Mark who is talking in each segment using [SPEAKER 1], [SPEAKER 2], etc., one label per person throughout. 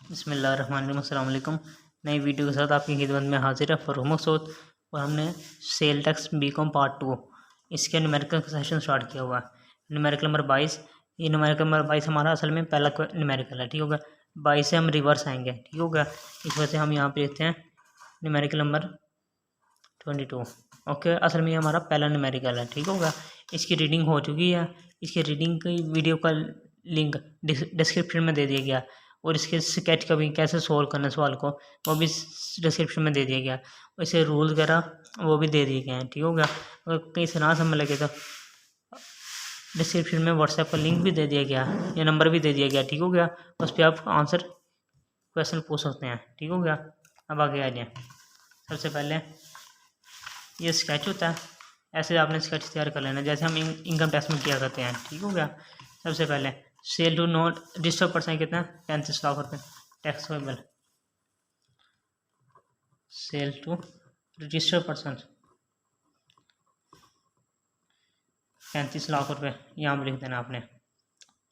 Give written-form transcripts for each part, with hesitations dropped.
[SPEAKER 1] बिस्मिल्लाहिर्रहमानिर्रहीम। अस्सलाम वालेकुम। नई वीडियो के साथ आपकी खिदमत में हाजिर है फ़रूख मकसूद। और हमने सेल टैक्स बीकॉम पार्ट 2 इसके न्यूमेरिकल का सेशन स्टार्ट किया हुआ है। Numerical number 22। ये न्यूमेरिकल नंबर 22 हमारा असल में पहला न्यूमेरिकल है, ठीक होगा। 22 से हम रिवर्स आएंगे, ठीक होगा। इस वजह से हम यहाँ पे देखते हैं न्यूमेरिकल नंबर 22। ओके, असल में ये हमारा पहला न्यूमेरिकल है, ठीक होगा। इसकी रीडिंग हो चुकी है। इसकी रीडिंग की वीडियो का लिंक डिस्क्रिप्शन में दे दिया गया, और इसके स्केच का भी कैसे सोल्व करना सवाल को वो भी डिस्क्रिप्शन में दे दिया गया। वैसे रूल वगैरह वो भी दे दिए गए हैं, ठीक होगा। अगर कहीं से ना समझ लगे तो डिस्क्रिप्शन में व्हाट्सएप का लिंक भी दे दिया गया, या नंबर भी दे दिया गया, ठीक हो गया। उस पर आप आंसर क्वेश्चन पूछ सकते हैं, ठीक हो गया। अब आगे आ जाए। सबसे पहले ये स्केच होता है, ऐसे आपने स्केच तैयार कर लेना जैसे हम इनकम टैक्स में किया करते हैं, ठीक हो गया। सबसे पहले sale to not registered person कितना है, 35 लाख रुपये taxable. Sale to registered person 35 lakh रुपये यहाँ पर लिख देना आपने।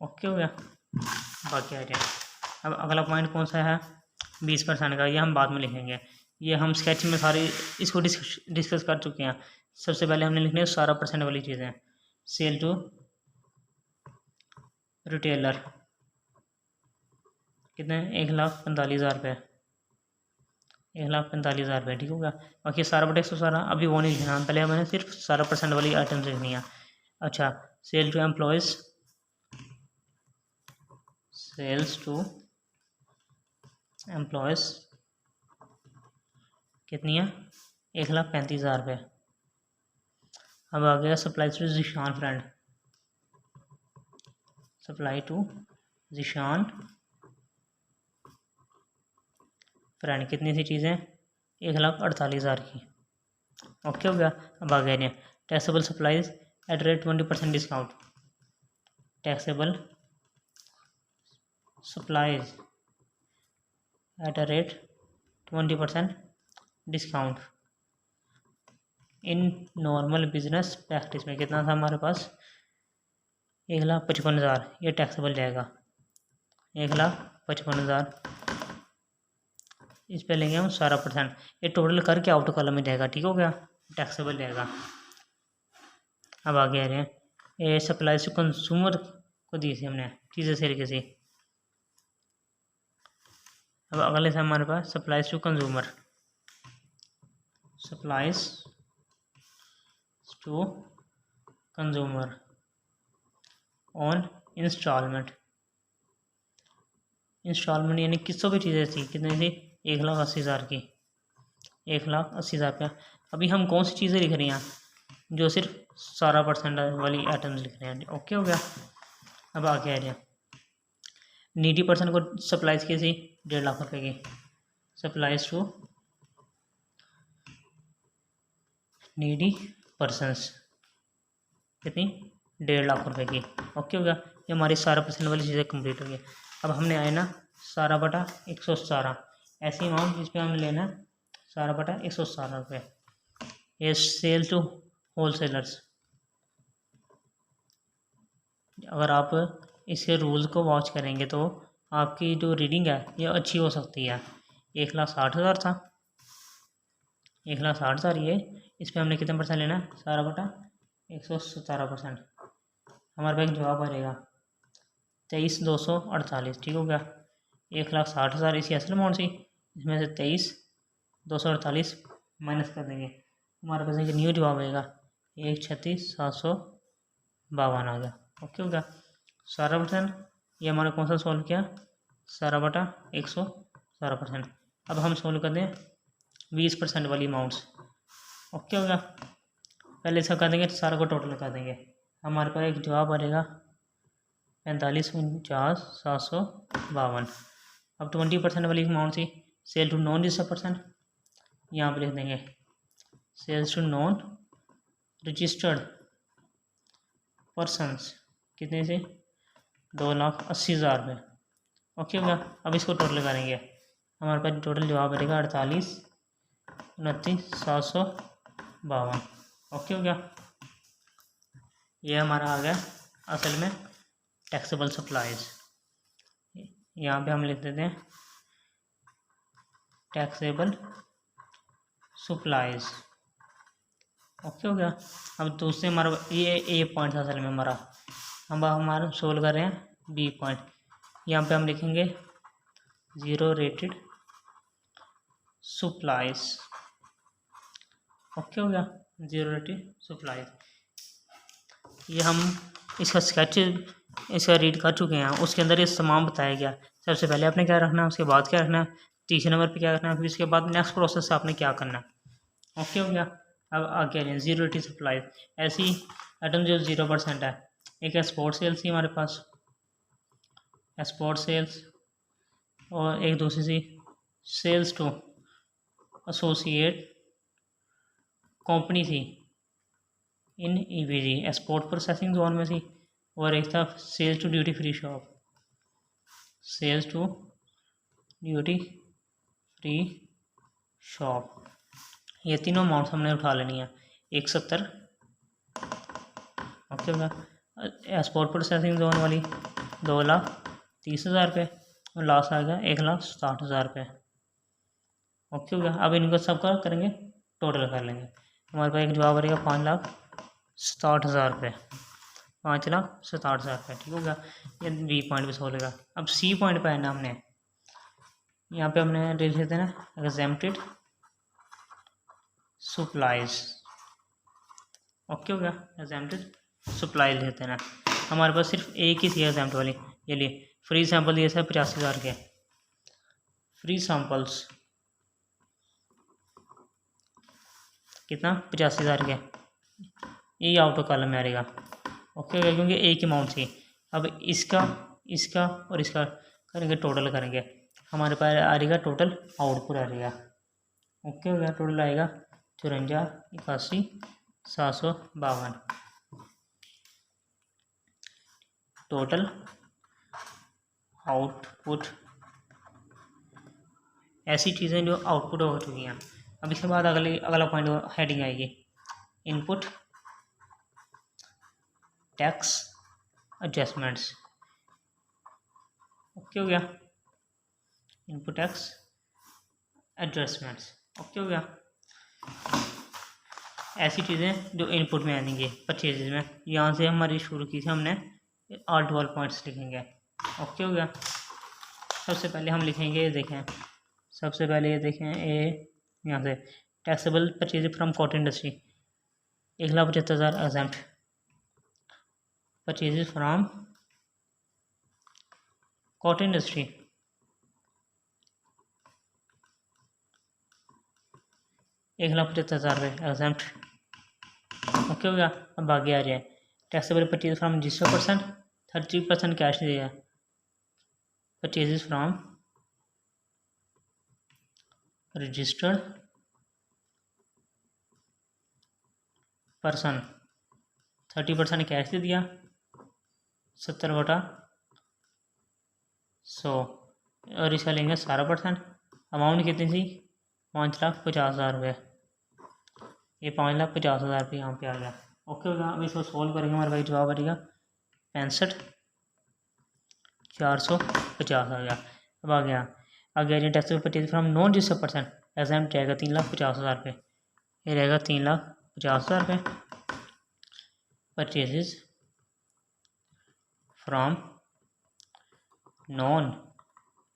[SPEAKER 1] ओके हो गया। बाकी आ जाए। अब अगला पॉइंट कौन सा है, 20% का, ये हम बाद में लिखेंगे। ये हम स्केच में सारी इसको डिस्कस कर चुके हैं। सबसे पहले हमने लिखने 17% वाली चीज़ें। सेल टू रिटेलर कितने, 1,45,000 रुपये, 1,45,000 रुपये, ठीक होगा। बाकी 17/117 अभी वो नहीं लिखना, पहले मैंने सिर्फ 17% वाली आइटम्स लिखनी है। अच्छा, sale to employees, sales to employees कितनी है, 1,35,000 रुपये। अब आ गया supply to Zeeshan friend, supply to Zeeshan friend कितनी सी चीज़ें, 1,48,000 की। ओके हो गया। अब आ गया taxable supplies at rate 20% discount, taxable supplies at a rate 20% discount in normal business practice में कितना था हमारे पास, 1,55,000। ये टैक्सेबल जाएगा 1,55,000। इस पे लेंगे हम 17%। ये टोटल करके आउट कॉलम में जाएगा, ठीक हो गया, टैक्सेबल जाएगा। अब आगे आ रहे हैं, ये सप्लाई टू कंज्यूमर को दी थी हमने चीज़ें से किसी। अब अगले से हमारे पास supplies to consumer, supplies to consumer on instalment. Instalment यानी किस्तों की चीज़ें थी, कितनी थी, 1,80,000 की, 1,80,000 रुपया। अभी हम कौन सी चीज़ें लिख रहे हैं, जो सिर्फ 17% वाली आइटम्स लिख रहे हैं। ओके हो गया। अब आगे आ रहे हैं, नीडी पर्सन को सप्लाईज की थी 1.5 लाख रुपए की, सप्लाईज टू नीडी पर्सनस कितनी, 1.5 लाख रुपए की। ओके हो गया। ये हमारी 17% वाली चीज़ें कंप्लीट हो गई। अब हमने आए ना 17/117, ऐसी अमाउंट जिस पे हमें लेना 17/117 रुपये। ये सेल टू होलसेलर्स, अगर आप इसके रूल्स को वॉच करेंगे तो आपकी जो रीडिंग है ये अच्छी हो सकती है। 1,60,000 था, 1,60,000 ये, इस पर हमने कितना परसेंट लेना है, 17/117%। हमारे पास जवाब आ जाएगा 23,248, ठीक हो गया। 1,60,000 इसकी असल अमाउंट थी, इसमें से 23,248 माइनस कर देंगे, हमारे पास एक न्यू जवाब आएगा 1,36,752 आ गया। ओके हो गया। 17%, ये हमारा कौन सा सॉल्व किया, 17/117%। अब हम सॉल्व कर दें 20% वाली अमाउंट्स। ओके हो गया। पहले इसका कर देंगे, सारा को टोटल कर देंगे, हमारे पास एक जवाब आ जाएगा 45,49,752। अब 20% वाली अमाउंट थी, sale to non registered person, यहाँ पर लिख देंगे sales to non registered persons कितने से, 2,80,000 रुपये। ओके हो गया। अब इसको टोटल करेंगे, हमारे पास टोटल जवाब रहेगा 48,29,752। ओके हो गया। ये हमारा आ गया असल में टैक्सेबल सप्लाईज। यहाँ पे हम लिख देते हैं टैक्सेबल सप्लाईज। ओके हो गया। अब दूसरे हमारा ये ए पॉइंट था असल में हमारा, हम हमारा सोल्व कर रहे हैं बी पॉइंट। यहाँ पे हम लिखेंगे ज़ीरो रेटेड सप्लाईज। ओके हो गया, ज़ीरो रेटेड सप्लाईज। ये हम इसका स्केच इसका रीड कर चुके हैं, उसके अंदर ये तमाम बताया गया। सबसे पहले आपने क्या रखना है, उसके बाद क्या रखना है, तीसरे नंबर पे क्या रखना है, फिर उसके बाद नेक्स्ट प्रोसेस से आपने क्या करना है। ओके हो गया। अब आगे आ जाए ज़ीरो रेटेड सप्लाई। ऐसी आइटम जो 0% है, एक एक्सपोर्ट सेल्स थी हमारे पास, एक्सपोर्ट सेल्स, और एक दूसरी सी सेल्स टू एसोसिएट कंपनी थी in EVG, export processing zone में थी, और एक था sales to duty free shop, sales to duty free shop. ये तीनों अमाउंट हमने उठा लेनी है। 170 ओके होगा। एक्सपोर्ट प्रोसेसिंग जोन वाली 2,30,000 रुपये, और लास्ट आ गया 1,60,000 रुपये। ओके हो गया। अब इनको सबका करेंगे, टोटल कर लेंगे। हमारे पास एक जवाब रहेगा 5,60,000 रुपये, 5,60,000 रुपये। ठीक हो गया। ये बी पॉइंट पे सोलेगा। अब सी पॉइंट पे है ना, हमने यहाँ पे हमने लिख लेते हैं ना एग्जेम्प्टेड सप्लाईज। ओके हो गया, एग्जेम्प्टेड सप्लाई लेते हैं ना। हमारे पास सिर्फ एक ही थी एग्जाम्प्ट वाली, ये लिए फ्री सैंपल दिए थे 85,000 के। फ्री सैंपल्स कितना, 85,000 के, ये आउट ऑफ कॉलम में आ रहेगा। ओके हो गया, क्योंकि एक ही अमाउंट थी। अब इसका इसका और इसका करेंगे, टोटल करेंगे, हमारे पास आ रहेगा टोटल आउटपुट आ रहेगा। ओके हो गया। टोटल आएगा 54, 81, 752। टोटल आउटपुट, ऐसी चीज़ें जो आउटपुट हो चुकी हैं। अब इसके बाद अगला पॉइंट हेडिंग आएगी इनपुट टैक्स एडजस्टमेंट्स। ओके हो गया, इनपुट टैक्स एडजस्टमेंट्स। ओके हो गया। ऐसी चीज़ें जो इनपुट में आएंगी परचेजेज में, यहाँ से हमारी शुरू की थी हमने, ऑल 12 पॉइंट्स लिखेंगे। ओके हो गया। सबसे पहले हम लिखेंगे, देखें सबसे पहले ये देखें ए, यहाँ से taxable purchase from cotton industry 1,75,000 exempt purchase from cotton industry 1,75,000 रुपये एग्जेम्प्ट। ओके हो गया। अब आगे आ जाए taxable purchase from registered person 30% cash दिया, purchases from registered person 30% cash दे दिया, 70/100, और इसका लेंगे 12%। अमाउंट कितनी थी, 5,50,000 रुपये। ये 5,50,000 रुपये यहाँ पे आ गया। ओके होगा। अब इसको सोल्व करेंगे, हमारे भाई जवाब आ जाएगा 65,450 आ गया। अब आ गया आगे taxable purchase from non registered person exempt जाएगा 3,50,000 रुपये, ये रहेगा 3,50,000 रुपये। Purchases from non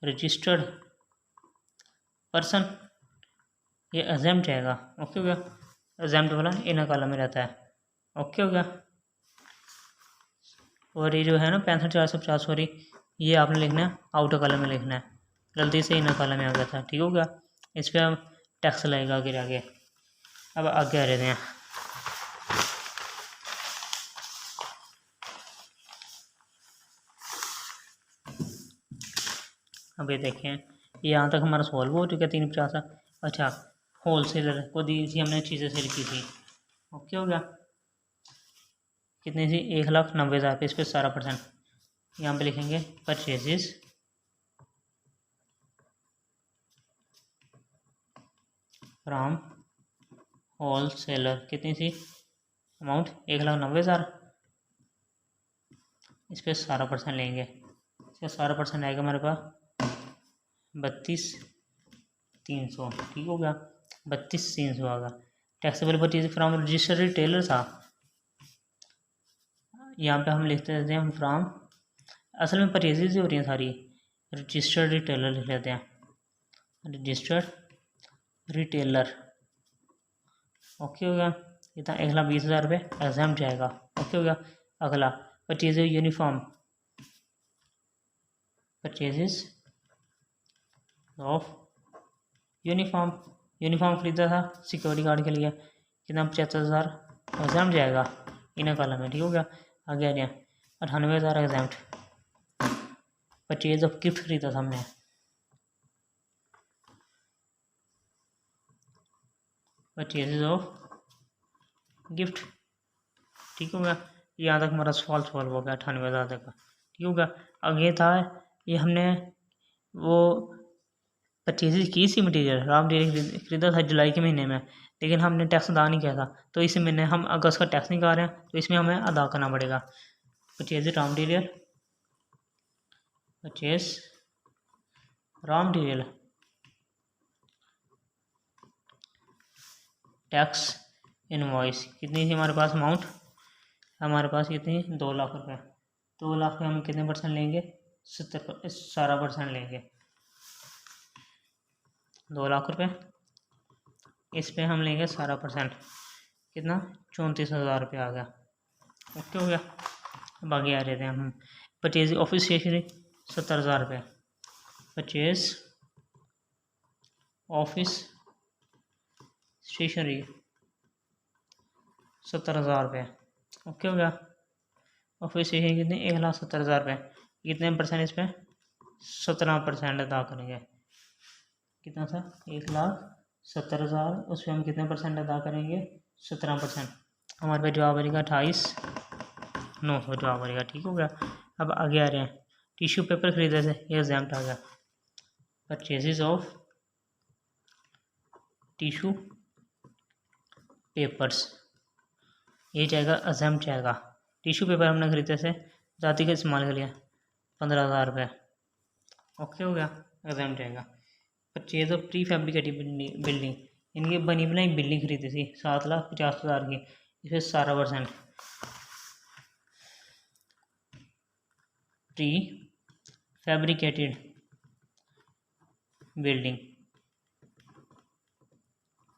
[SPEAKER 1] registered person, ये एग्जाम्प्ट जाएगा। ओके हो गया। एग्जाम्प्ट वाला इन कॉलम में रहता है। ओके हो गया। और ये जो है ना 65,450, सॉरी, ये आपने लिखना है आउटर कॉलम में लिखना है, गलती से इन कॉलम में आ गया था। ठीक हो गया। इस पर हम टैक्स लगेगा आगे आगे। अब आगे आ रहे हैं, अब ये देखें, यहाँ तक हमारा सॉल्व हो चुका है 350। अच्छा, होल सेलर को दी थी हमने चीज़ें सेल की थी। ओके हो गया। कितनी थी, 1,90,000 पे, इस पर 17%। यहाँ पे लिखेंगे परचेजेस फ्रॉम होल सेलर, कितनी थी अमाउंट, 1,90,000, इस पर 17% लेंगे। इसका 17% आएगा हमारे पास 32, 300, ठीक हो गया, 32,300 आ गया। Taxable purchase from registered retailer था, यहाँ पे हम लिखते रहते हैं हम फ्राम, असल में परचेजेज हो रही हैं सारी, रजिस्टर्ड रिटेलर लिख लेते हैं, रजिस्टर्ड रिटेलर। ओके हो गया, इतना 1,20,000 रुपये एग्जाम जाएगा। ओके हो गया। अगला purchase uniform, purchases of uniform, uniform खरीदा था सिक्योरिटी गार्ड के लिए, कितना 75,000 एग्जाम जाएगा इन कॉलम में, ठीक हो गया। आगे आ गया 98,000 एग्जाम। परचेज ऑफ गिफ्ट खरीदा था हमने, परचेज ऑफ गिफ्ट, ठीक हो गया। यहाँ तक हमारा सवाल सॉल्व हो गया 98,000 तक का, ठीक हो गया। आगे था ये हमने वो परचेज की सी मटीरियल, रॉ मटीरियल खरीदा था जुलाई के महीने में, लेकिन हमने टैक्स अदा नहीं किया था, तो इस महीने हम अगस्त का टैक्स नहीं कर रहे हैं, तो इसमें हमें अदा करना पड़ेगा। Purchase raw material, purchase raw material, tax invoice, कितनी थी हमारे पास अमाउंट, हमारे पास कितनी 2 लाख रुपए, 2 लाख में हम कितने परसेंट लेंगे, 17% लेंगे, 2 लाख रुपए, इस पे हम लेंगे 17%, कितना 34,000 रुपये आ गया। ओके हो गया। अब आगे आ रहे थे हम, परचेज ऑफिस स्टेशनरी 70,000 रुपये, परचेज ऑफिस स्टेशनरी 70,000 रुपये। ओके हो गया। ऑफिस स्टेशनरी कितने 1,70,000 रुपये, कितने परसेंट इस पर 17% अदा करेंगे, कितना था 1,70,000, उस पर हम कितने परसेंट अदा करेंगे 17%, हमारे पास जवाब बनेगा 28,900 जवाब बनेगा, ठीक हो गया। अब आगे आ रहे हैं, टिश्यू पेपर खरीदे थे, ये एग्जाम्प्ट आ गया, परचेजेज ऑफ टिश्यू पेपर्स, ये जाएगा एग्जाम्प्ट जाएगा। टिश्यू पेपर हमने खरीदे थे जाति के इस्तेमाल के लिए 15,000 रुपये, ओके हो गया, एग्जाम्प्ट जाएगा। Purchase of pre fabricated building, इनकी बनी बनाई बिल्डिंग खरीदी थी 7,50,000 की, इसमें 17%, प्री फैब्रिकेटेड बिल्डिंग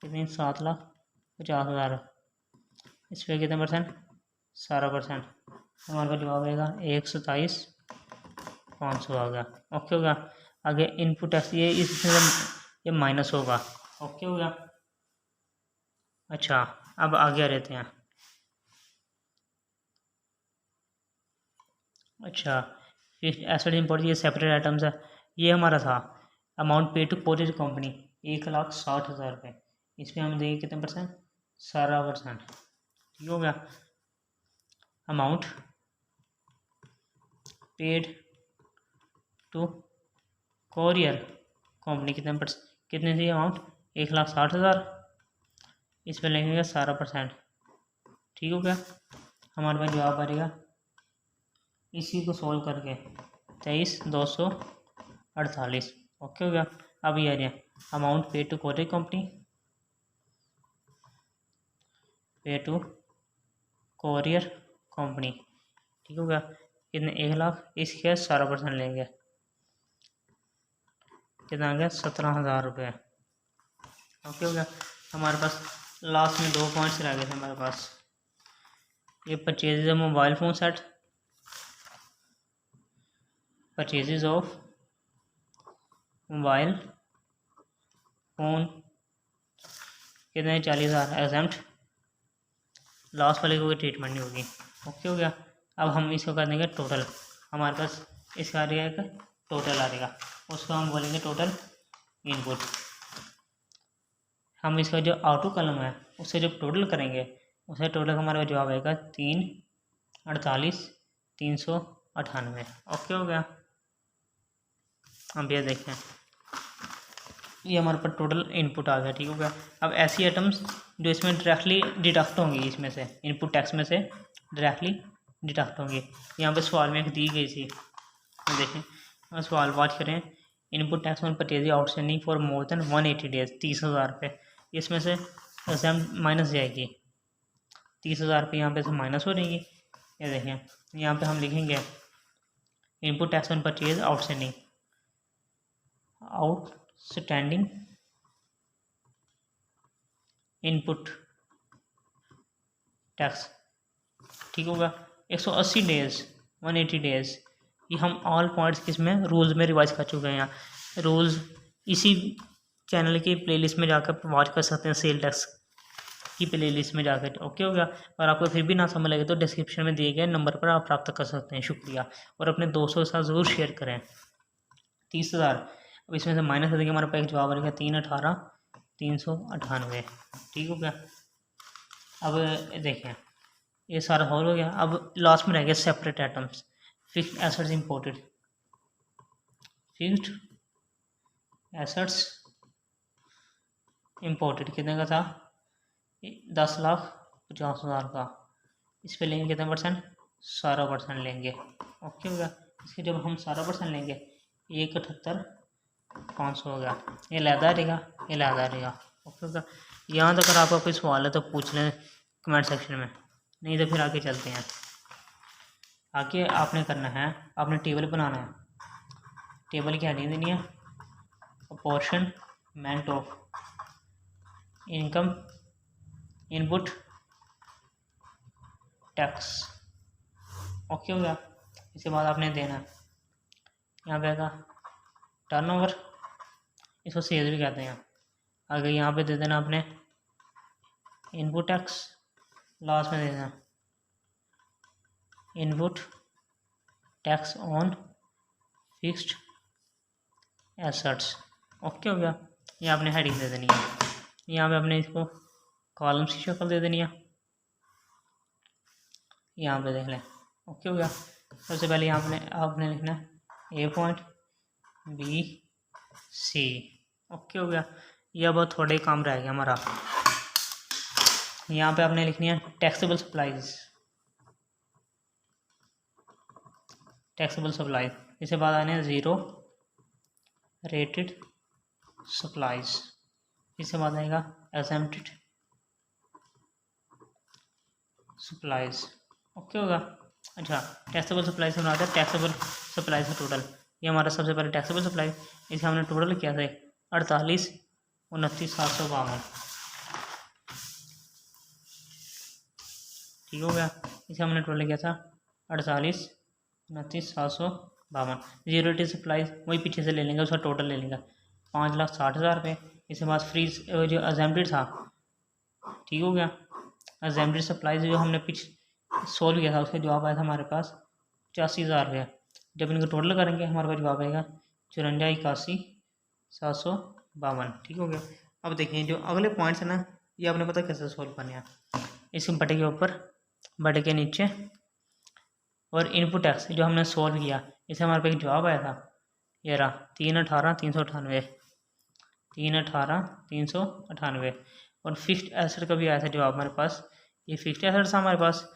[SPEAKER 1] कितनी 7,50,000, इस पर कितने परसेंट 17%, हमारे पास जवाब आएगा 1,27,500 आ गया। ओके हो गया। आगे इनपुट टैक्स, ये इसमें ये माइनस होगा, ओके हो गया। अच्छा अब आगे रहते हैं, अच्छा फिर एसेट इंपोर्ट, ये सेपरेट आइटम्स है, ये हमारा था अमाउंट पे टू कोरियर कंपनी 1,60,000 रुपये, इसमें हम देंगे कितने परसेंट 17%, ठीक हो गया। Amount paid to courier company कितने थी अमाउंट 1,60,000, इस पर लेंगे 17%, ठीक हो गया। हमारे पास जवाब आ जाएगा इसी को सॉल्व करके 23,248, ओके हो गया। अब ये आ गया अमाउंट पे टू कोरियर कंपनी, पे टू कोरियर कंपनी, ठीक हो गया, कितने 1,00,000, इसके 17% लेंगे, कितना आ गया 17,000 रुपये, ओके हो गया। हमारे पास लास्ट में 2 पॉइंट्स रह गए थे हमारे पास, ये purchases of mobile phone set, purchases of mobile phone कितने 40,000 एग्जाम्प्ट, लास्ट वाले को कोई ट्रीटमेंट नहीं होगी, ओके हो गया। अब हम इसको कर देंगे टोटल, हमारे पास इसका आ जाएगा टोटल आ जाएगा, उसको हम बोलेंगे टोटल इनपुट, हम इसका जो आउटो कॉलम है उससे जब टोटल करेंगे उसे टोटल हमारा जवाब आएगा 3,48,398, ओके हो गया। अब ये देखें ये हमारे पास टोटल इनपुट आ गया, ठीक हो गया। अब ऐसी आइटम्स जो इसमें डायरेक्टली डिडक्ट होंगी, इसमें से इनपुट टैक्स में से डायरेक्टली डिडक्ट होंगी, यहाँ पे सवाल में एक दी गई थी, देखें सवाल बात करें, input tax on purchase outstanding for more than 180 days 30,000 रुपये। इसमें से एग्जाम माइनस जाएगी 30,000 रुपये, यहाँ पे से माइनस हो जाएंगी। ये देखें यहाँ पे हम लिखेंगे input tax on purchase outstanding input tax, ठीक होगा। 180 डेज 180 डेज, ये हम ऑल पॉइंट्स किस में रूल्स में रिवाइज कर चुके हैं। यहाँ रूल्स इसी चैनल की प्लेलिस्ट में जाकर वॉच कर सकते हैं, सेल टैक्स की प्लेलिस्ट में जाकर, ओके हो गया। और आपको फिर भी ना समझ लगे तो डिस्क्रिप्शन में दिए गए नंबर पर आप प्राप्त कर सकते हैं। शुक्रिया। और अपने दोस्तों के साथ ज़रूर शेयर करें। 30,000, अब इसमें से माइनस कर देंगे, हमारे पास एक जवाब आ गया 318,398, ठीक हो गया। अब देखें ये सारा हॉल हो गया। अब लास्ट में रह गया separate items, fixed assets imported, fixed assets imported कितने का था, 10,50,000 का। इस पर लेंगे कितना परसेंट, 17% लेंगे, ओके हो गया। इसके जब हम 17% लेंगे 178,500 हो गया। ये लहदा रहेगा, ये लहदा रहेगा, ओके हो गया। यहाँ तक अगर आपका कोई सवाल है तो पूछ लें कमेंट सेक्शन में, नहीं तो फिर आगे चलते हैं। आगे आपने करना है, आपने टेबल बनाना है। टेबल की हेडिंग देनी है apportionment of income input tax, okay हो गया। इसके बाद आपने देना है यहाँ पे आएगा टर्नओवर, इसको सेल्स भी कहते हैं। आगे यहाँ पे दे देना आपने इनपुट टैक्स, लास्ट में दे देना input tax on fixed assets, okay हो गया। ये आपने हेडिंग दे देनी है। यहाँ पे आपने इसको कॉलम्स की शक्ल दे देनी है, यहाँ पे देख लें, ओके हो गया। सबसे पहले यहाँ आपने लिखना है ए पॉइंट बी सी, ओके हो गया। यह बहुत थोड़े काम रह गया हमारा। यहाँ पे आपने लिखनी है टैक्सेबल सप्लाईज, इसके बाद आने हैं ज़ीरो रेटेड सप्लाईज, इसके बाद आएगा एग्जेम्प्टेड सप्लाईज, ओके होगा। अच्छा, टैक्सेबल सप्लाई से बनाते हैं टैक्सेबल सप्लाई का टोटल। ये हमारा सबसे पहले टैक्सेबल सप्लाई, इसे हमने टोटल किया था 48,29,752, ठीक हो गया। इसे हमने टोटल किया था 48,29,752। जीरो रेटेड सप्लाई वही पीछे से ले लेंगे, उसका टोटल ले लेंगे 5,60,000 रुपये। इसके बाद फ्रीज जो एग्जेम्प्टेड था, ठीक हो गया। एग्जेम्प्टेड सप्लाईज जो हमने पीछे सोल्व किया था उसका जवाब आया था हमारे पास 85,000 रुपये। जब इनको टोटल करेंगे हमारे पास जवाब आएगा 54,81,752, ठीक हो गया। अब देखिए जो अगले पॉइंट्स है ना, ये आपने पता कैसे सोल्व करने हैं। इस बटे के ऊपर, बटे के नीचे, और इनपुट टैक्स जो हमने सोल्व किया, इसे हमारे पास एक जवाब आया था, ये रहा 318,398, 318,398। और फिक्स्ड एसेट का भी आया था जवाब हमारे पास। ये फिक्स्ड एसेट था हमारे पास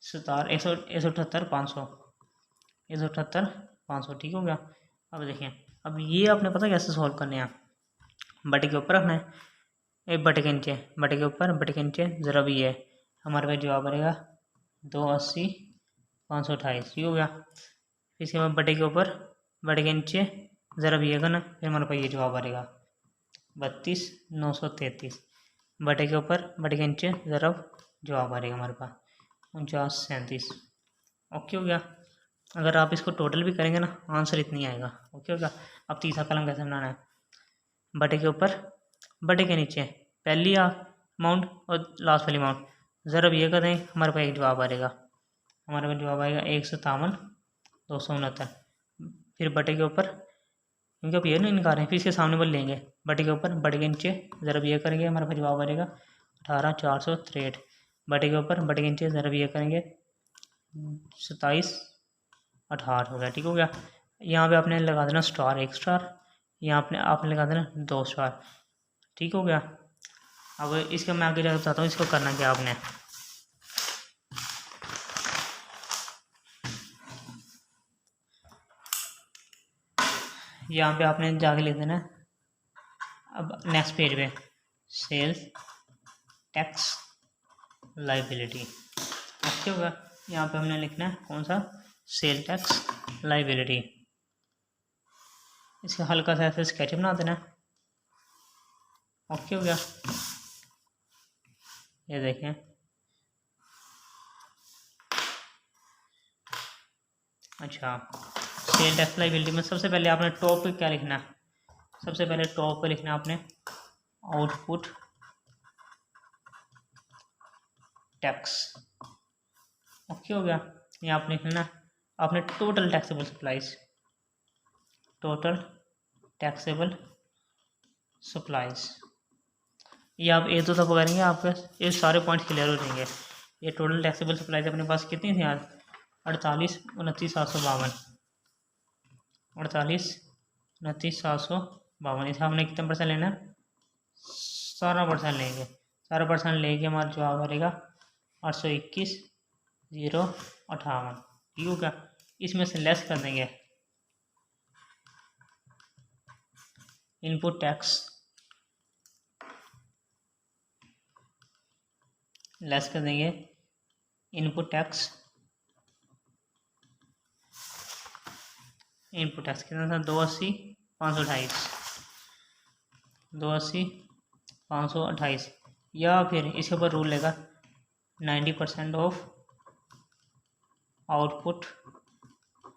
[SPEAKER 1] 178,500, ठीक हो गया। अब देखिए, अब ये आपने पता कैसे सॉल्व करने हैं। बटे के ऊपर रखना है, एक बटे के नीचे, बटे के ऊपर, बटे के नीचे ज़रा भी है, हमारे पास जवाब आएगा 280,528, ठीक हो गया। इसके बाद बटे के ऊपर, बटे के नीचे ज़रा भी है ना, फिर हमारे पास ये जवाब आएगा 32,933। बटे के ऊपर, बटे के नीचे ज़रा जवाब आ रहेगा हमारे पास 49,37, ओके हो गया। अगर आप इसको टोटल भी करेंगे ना, आंसर इतनी आएगा, ओके होगा। अब तीसरा कलम कैसे बनाना है, बटे के ऊपर, बटे के नीचे पहली अमाउंट और लास्ट वाली अमाउंट, ज़रा ये कर दें, हमारे पास एक जवाब आएगा, हमारे पास जवाब आएगा 157,269। फिर बटे के ऊपर, क्योंकि अब ये नहीं निकाल रहे हैं, फिर इसके सामने वाले लेंगे, बटे के ऊपर, बटे के नीचे ज़रा ये करेंगे, हमारे पास जवाब आएगा 18,463। बटे के ऊपर, बटे के नीचे ज़रा ये करेंगे 27,68 हो गया, ठीक हो गया। यहाँ पे आपने लगा देना स्टार, एक स्टार, यहाँ आपने लगा देना 2 स्टार, ठीक हो गया। अब इसके मैं आगे जाकर बताता हूँ इसको करना क्या आपने। यहाँ पे आपने जाके लिख देना। अब नेक्स्ट पेज पे सेल्स टैक्स लाइबिलिटी ओके होगा। यहाँ पे हमने लिखना है कौन सा, सेल टैक्स लाइबिलिटी। इसका हल्का सा ऐसे स्केच बना देना। ओके हो गया। ये देखें अच्छा, सेल टैक्स लाइबिलिटी में सबसे पहले आपने टॉप पे क्या लिखना है, सबसे पहले टॉप पे लिखना है आपने आउटपुट टैक्स। ओके हो गया। ये आपने लिखना आपने total taxable supplies, total taxable supplies. ये आप एक दो दफ़ा करेंगे आपके ये सारे पॉइंट क्लियर हो जाएंगे। ये टोटल टैक्सेबल सप्लाईज अपने पास कितनी थी आज, 48, 29, 752, 48, 29, 752। इसे हमने कितना परसेंट लेना, 17% लेंगे। 17% लेके हमारा जवाब आएगा 821,058। ठीक होगा। इसमें से लेस कर देंगे इनपुट टैक्स, लेस कर देंगे इनपुट टैक्स। इनपुट टैक्स कितना था, 280, 528, 280, 528। या फिर इसके ऊपर रूल लेगा 90% ऑफ आउटपुट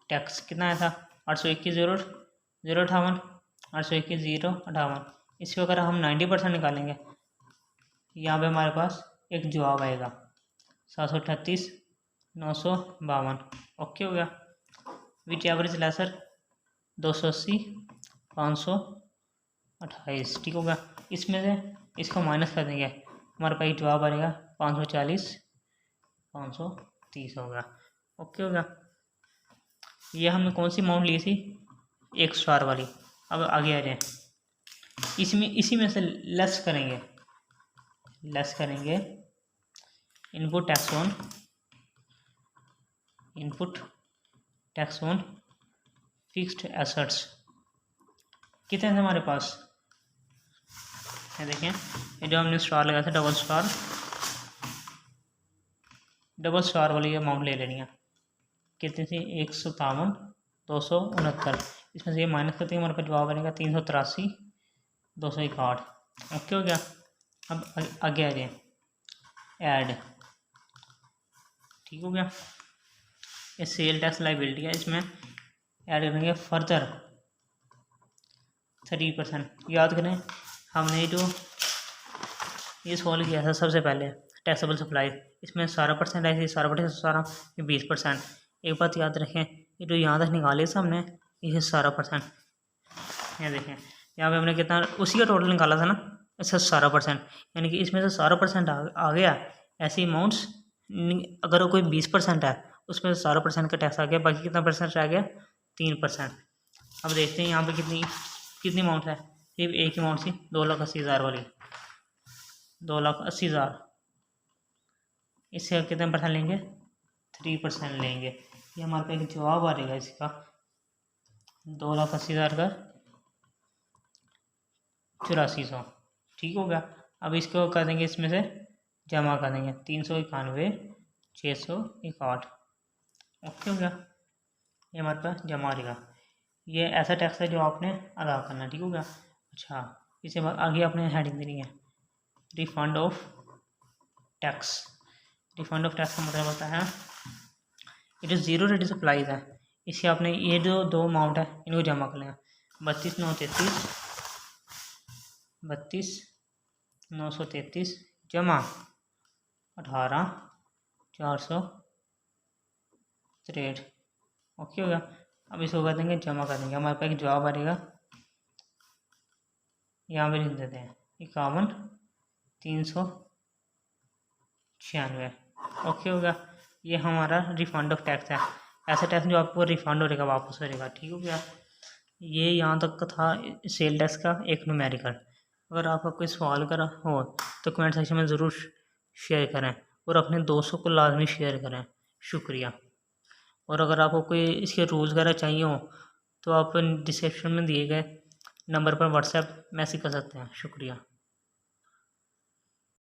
[SPEAKER 1] टैक्स। कितना आया था, 821,058, 821,058। इसको अगर हम 90% निकालेंगे, यहाँ पे हमारे पास एक जवाब आएगा 738,952। ओके हो गया। विच एवरेज लेसर 280, 528। ठीक होगा। इसमें से इसको माइनस कर देंगे, हमारे पास जवाब आएगा 540, 530 होगा। ओके होगा। ये हमने कौन सी अमाउंट ली थी, 1 स्टार वाली। अब आगे आ जाए, इसमें इसी में से लेस करेंगे input tax on, input tax on fixed assets. कितने थे हमारे पास, ये देखें, ये जो हमने स्टार लगाया था डबल स्टार वाली अमाउंट ले लेनी है। कितनी थी, 157,269। इसमें से ये माइनस करते हैं, हमारे पास जवाब बनेगा 383, 261। ओके हो गया। अब आगे आ जाए, ऐड। ठीक हो गया। ये सेल टैक्स लाइबिलिटी है, इसमें ऐड करेंगे फर्दर 3%। याद करें हमने जो ये सॉल्व किया था सबसे पहले टैक्सेबल सप्लाई, इसमें 17% आई थी, 17%, 20%। एक बात याद रखें, ये जो यहाँ तक निकाले था हमने, ये 17%। यहाँ देखें, यहाँ पे हमने कितना उसी का टोटल निकाला था ना, अच्छा 17%, यानी कि इसमें से 17% आ गया। ऐसी अमाउंट्स अगर कोई 20% है, उसमें से 17% का टैक्स आ गया, बाकी कितना परसेंट रह गया, 3%। अब देखते हैं यहाँ पे कितनी अमाउंट है, सिर्फ एक ही अमाउंट थी, 2,80,000 वाली, 2,80,000। इससे कितने परसेंट लेंगे, 3% लेंगे। ये हमारे पास एक जवाब आ जाएगा इसका 2,80,000 का 8400। ठीक हो गया। अब इसको कर देंगे, इसमें से जमा कर देंगे 391,661। ओके हो गया। ये हमारे पास जमा आ जाएगा। ये ऐसा टैक्स है जो आपने अदा करना। ठीक हो गया। अच्छा, इसके बाद आगे आपने हेडिंग देनी है refund of tax. Refund of tax का मतलब होता है ये जो जीरो रेट सप्लाईज है, इससे आपने ये जो दो अमाउंट है इनको जमा कर लेना, 32,933 जमा 18,463। ओके हो गया। अब इसको कर देंगे जमा कर देंगे, हमारे पास एक जवाब आ जाएगा, यहाँ पे लिख देते हैं 51,396। ओके हो गया। ये हमारा रिफंड ऑफ टैक्स है, ऐसा टैक्स जो आपको रिफंड हो जाएगा, वापस हो जाएगा। ठीक हो गया। ये यहाँ तक का था सेल टैक्स का एक न्यूमेरिकल। अगर आपका कोई सवाल करा हो तो कमेंट सेक्शन में ज़रूर शेयर करें और अपने दोस्तों को लाजमी शेयर करें। शुक्रिया। और अगर आपको कोई इसके रूल्स वगैरह चाहिए हो तो आप डिस्क्रिप्शन में दिए गए नंबर पर व्हाट्सएप मैसेज कर सकते हैं। शुक्रिया।